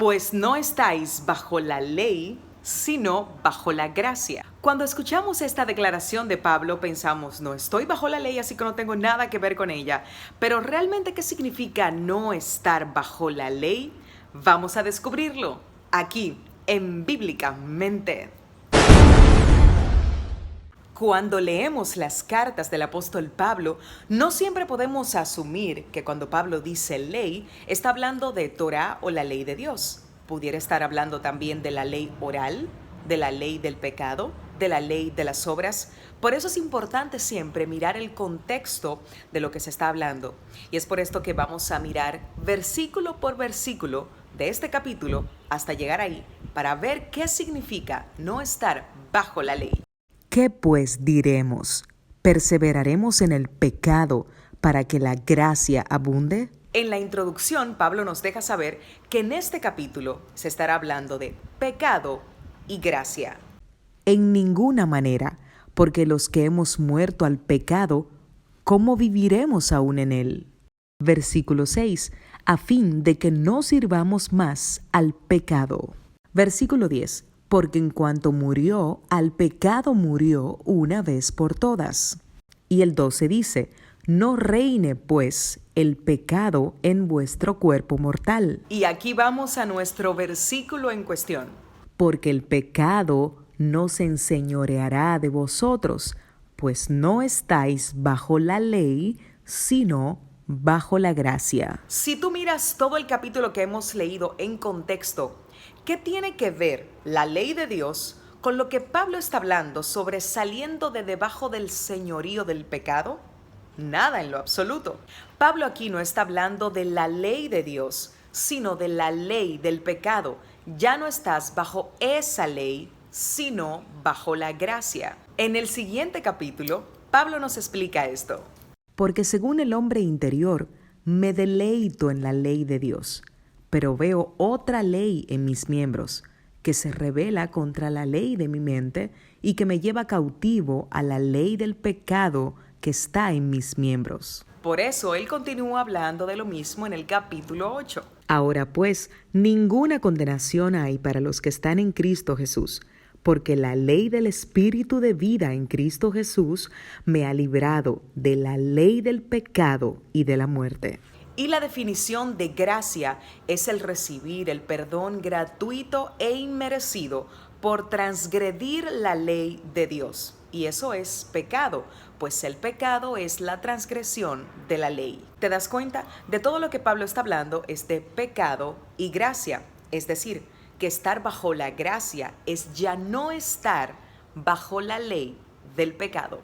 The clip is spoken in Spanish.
Pues no estáis bajo la ley, sino bajo la gracia. Cuando escuchamos esta declaración de Pablo, pensamos, no estoy bajo la ley, así que no tengo nada que ver con ella. Pero ¿realmente qué significa no estar bajo la ley? Vamos a descubrirlo aquí, en Bíblicamente. Cuando leemos las cartas del apóstol Pablo, no siempre podemos asumir que cuando Pablo dice ley, está hablando de Torá o la ley de Dios. Pudiera estar hablando también de la ley oral, de la ley del pecado, de la ley de las obras. Por eso es importante siempre mirar el contexto de lo que se está hablando. Y es por esto que vamos a mirar versículo por versículo de este capítulo hasta llegar ahí para ver qué significa no estar bajo la ley. ¿Qué pues diremos? ¿Perseveraremos en el pecado para que la gracia abunde? En la introducción, Pablo nos deja saber que en este capítulo se estará hablando de pecado y gracia. En ninguna manera, porque los que hemos muerto al pecado, ¿cómo viviremos aún en él? Versículo 6, a fin de que no sirvamos más al pecado. Versículo 10, porque en cuanto murió, al pecado murió una vez por todas. Y el 12 dice, no reine pues el pecado en vuestro cuerpo mortal. Y aquí vamos a nuestro versículo en cuestión. Porque el pecado no se enseñoreará de vosotros, pues no estáis bajo la ley, sino bajo la gracia. Si tú miras todo el capítulo que hemos leído en contexto, ¿qué tiene que ver la ley de Dios con lo que Pablo está hablando sobre saliendo de debajo del señorío del pecado? Nada en lo absoluto. Pablo aquí no está hablando de la ley de Dios, sino de la ley del pecado. Ya no estás bajo esa ley, sino bajo la gracia. En el siguiente capítulo, Pablo nos explica esto. Porque según el hombre interior, me deleito en la ley de Dios, pero veo otra ley en mis miembros, que se rebela contra la ley de mi mente y que me lleva cautivo a la ley del pecado que está en mis miembros. Por eso él continúa hablando de lo mismo en el capítulo 8. Ahora pues, ninguna condenación hay para los que están en Cristo Jesús, porque la ley del Espíritu de vida en Cristo Jesús me ha librado de la ley del pecado y de la muerte. Y la definición de gracia es el recibir el perdón gratuito e inmerecido por transgredir la ley de Dios. Y eso es pecado, pues el pecado es la transgresión de la ley. ¿Te das cuenta? De todo lo que Pablo está hablando es de pecado y gracia, es decir, que estar bajo la gracia es ya no estar bajo la ley del pecado.